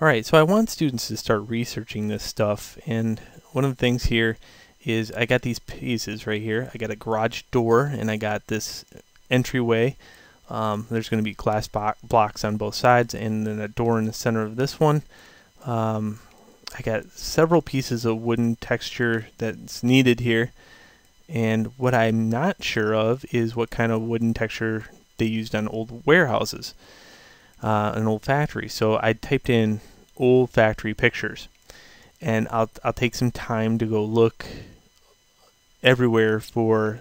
Alright, so I want students to start researching this stuff, and one of the things here is I got these pieces right here. I got a garage door and I got this entryway. There's going to be glass blocks on both sides and then a door in the center of this one. I got several pieces of wooden texture that's needed here, and what I'm not sure of is what kind of wooden texture they used on old warehouses. An old factory. So I typed in old factory pictures, and I'll take some time to go look everywhere for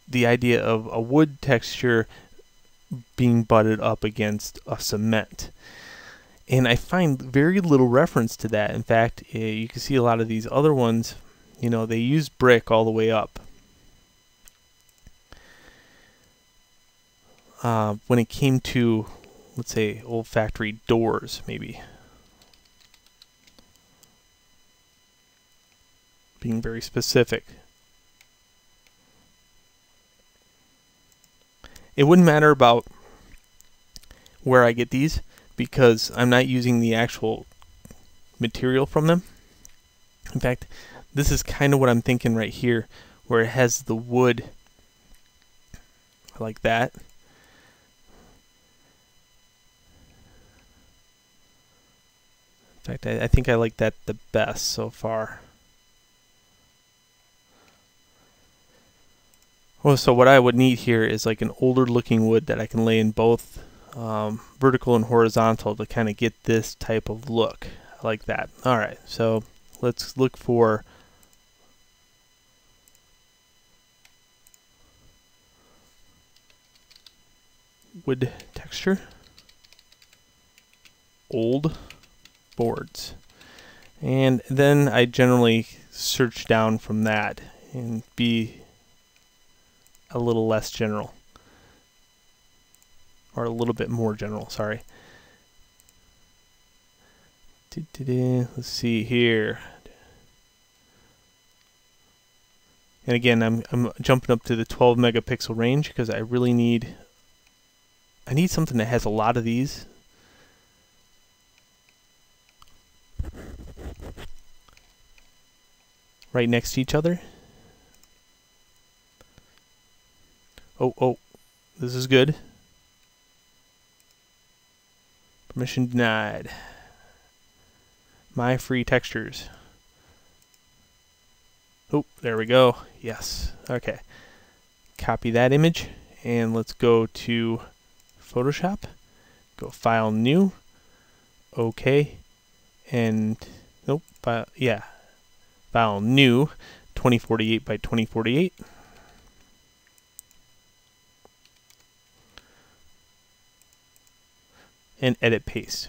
the idea of a wood texture being butted up against a cement. And I find very little reference to that. In fact, you can see a lot of these other ones, you know, they use brick all the way up. When it came to, let's say, old factory doors, maybe. Being very specific. It wouldn't matter about where I get these because I'm not using the actual material from them. In fact, this is kind of what I'm thinking right here, where it has the wood like that. In fact, I think I like that the best so far. Well, so what I would need here is like an older looking wood that I can lay in both vertical and horizontal to kind of get this type of look. I like that. Alright, so let's look for wood texture, old boards, and then I generally search down from that and be a little less general, or a little bit more general, sorry. Let's see here. And again, I'm jumping up to the 12 megapixel range because I really need something that has a lot of these. Right next to each other. Oh, this is good. Permission denied. My free textures. Oh, there we go. Yes. Okay. Copy that image and let's go to Photoshop. Go File, New. Okay. And nope. File, New. 2048 by 2048. And edit paste.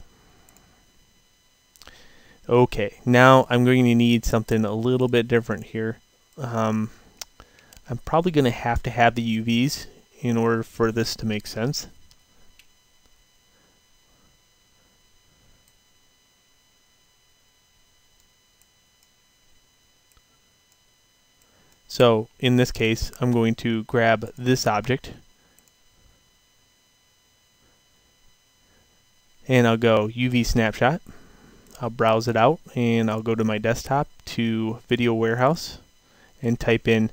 Okay, now I'm going to need something a little bit different here. I'm probably going to have the UVs in order for this to make sense. So in this case, I'm going to grab this object and I'll go UV snapshot. I'll browse it out and I'll go to my desktop to Video Warehouse and type in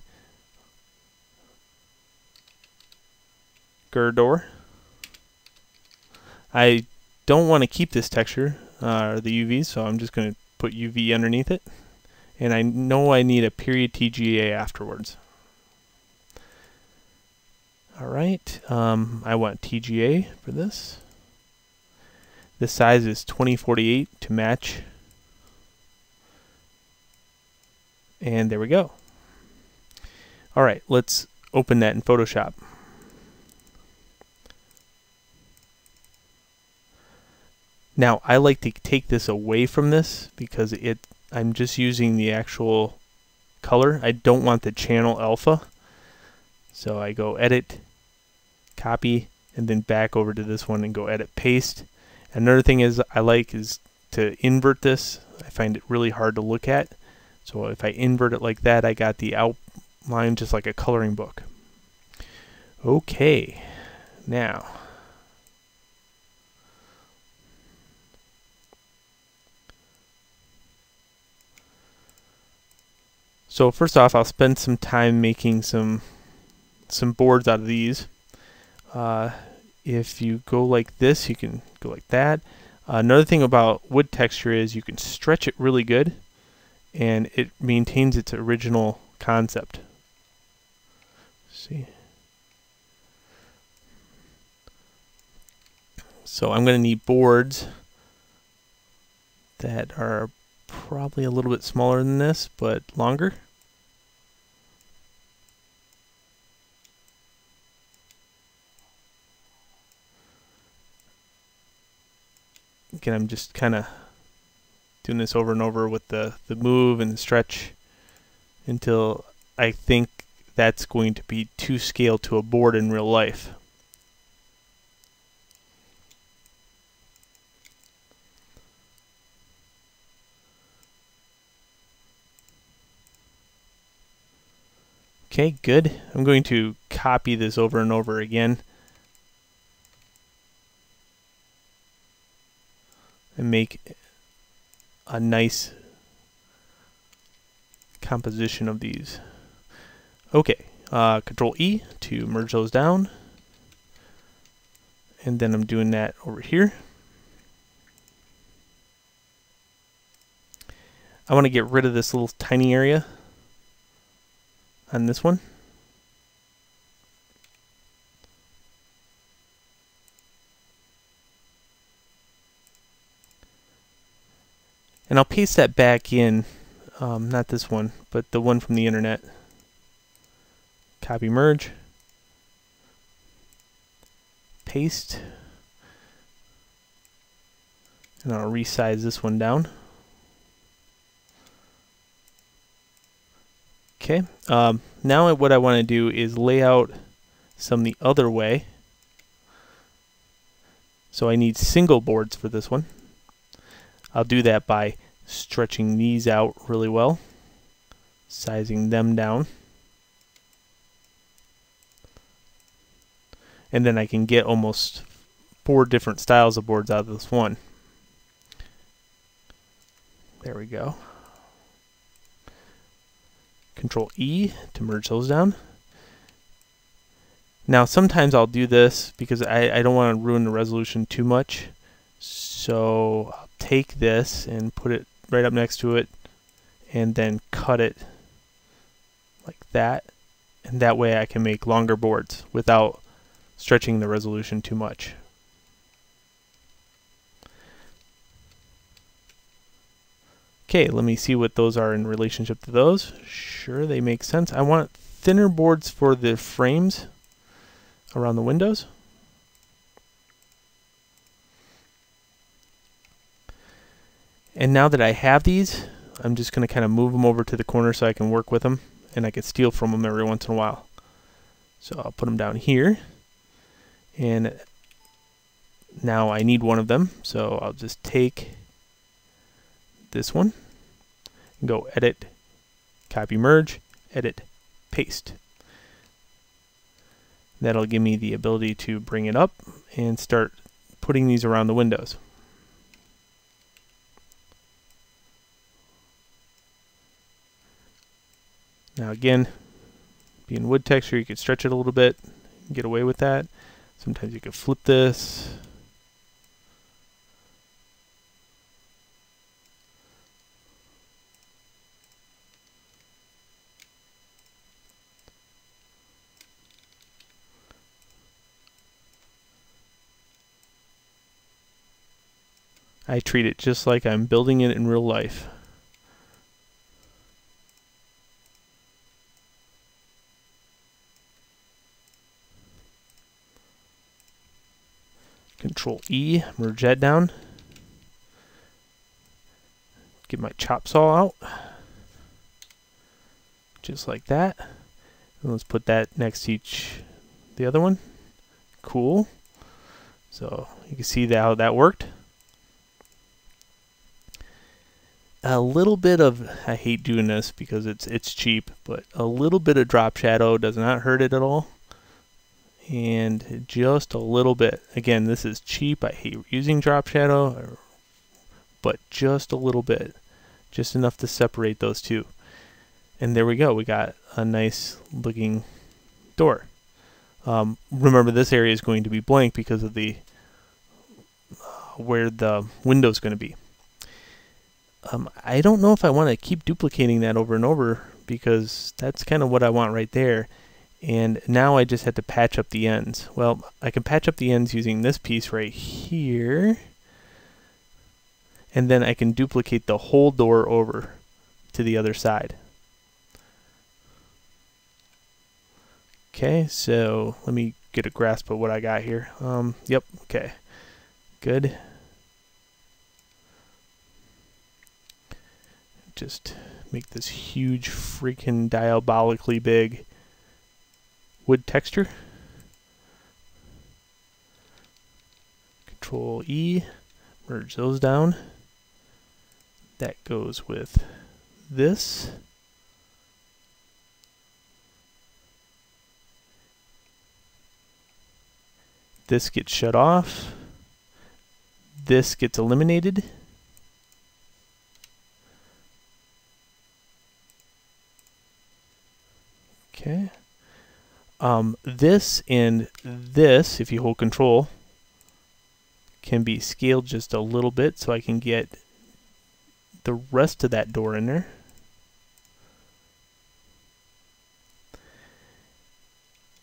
Gurdor. I don't want to keep this texture, the UVs, so I'm just going to put UV underneath it. And I know I need a period TGA afterwards. Alright, I want TGA for this. The size is 2048 to match. And there we go. Alright, let's open that in Photoshop. Now, I like to take this away from this because I'm just using the actual color. I don't want the channel alpha. So I go Edit, Copy, and then back over to this one and go Edit, Paste. Another thing is to invert this. I find it really hard to look at. So if I invert it like that, I got the outline just like a coloring book. Okay, now So first off, I'll spend some time making some boards out of these. If you go like this, you can go like that. Another thing about wood texture is you can stretch it really good and it maintains its original concept. Let's see. So I'm going to need boards that are probably a little bit smaller than this, but longer. Again, I'm just kind of doing this over and over with the move and the stretch until I think that's going to be to scale to a board in real life. Okay, good. I'm going to copy this over and over again and make a nice composition of these. Okay, Control E to merge those down, and then I'm doing that over here. I want to get rid of this little tiny area on this one. And I'll paste that back in, not this one, but the one from the internet. Copy, merge, paste, and I'll resize this one down. Okay, now what I want to do is lay out some the other way. So I need single boards for this one. I'll do that by stretching these out really well, sizing them down, and then I can get almost 4 different styles of boards out of this one. There we go. Control E to merge those down. Now sometimes I'll do this because I don't want to ruin the resolution too much. So I'll take this and put it right up next to it and then cut it like that. And that way I can make longer boards without stretching the resolution too much. Okay, let me see what those are in relationship to those. Sure, they make sense. I want thinner boards for the frames around the windows. And now that I have these, I'm just going to kind of move them over to the corner so I can work with them and I can steal from them every once in a while. So I'll put them down here. And now I need one of them, so I'll just take this one and go edit, copy, merge, edit, paste. That'll give me the ability to bring it up and start putting these around the windows. Now again, being wood texture, you could stretch it a little bit and get away with that. Sometimes you could flip this. I treat it just like I'm building it in real life. Control E, merge that down. Get my chop saw out. Just like that. And let's put that next to the other one. Cool. So you can see how that worked. A little bit of, I hate doing this because it's cheap, but a little bit of drop shadow does not hurt it at all. And just a little bit. Again, this is cheap. I hate using drop shadow, but just a little bit. Just enough to separate those two. And there we go. We got a nice looking door. Remember, this area is going to be blank because of the where the window is going to be. I don't know if I want to keep duplicating that over and over, because that's kind of what I want right there. And now I just have to patch up the ends. Well, I can patch up the ends using this piece right here. And then I can duplicate the whole door over to the other side. Okay, so let me get a grasp of what I got here. Yep, okay, good. Just make this huge, freaking diabolically big wood texture. Control E, merge those down. That goes with this. This gets shut off. This gets eliminated. Okay. This and this, if you hold control, can be scaled just a little bit so I can get the rest of that door in there.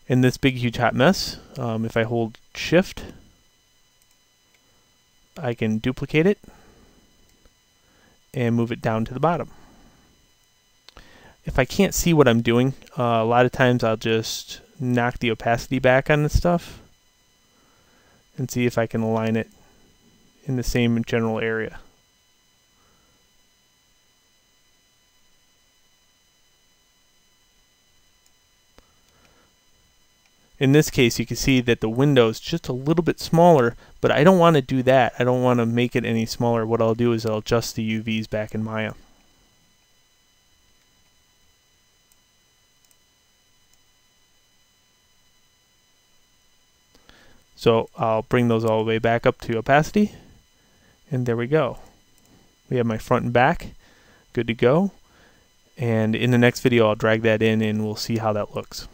In this big huge hot mess, if I hold shift, I can duplicate it and move it down to the bottom. If I can't see what I'm doing, a lot of times I'll just knock the opacity back on this stuff and see if I can align it in the same general area. In this case, you can see that the window is just a little bit smaller, but I don't want to do that. I don't want to make it any smaller. What I'll do is I'll adjust the UVs back in Maya. So I'll bring those all the way back up to opacity, and there we go. We have my front and back, good to go. And in the next video, I'll drag that in and we'll see how that looks.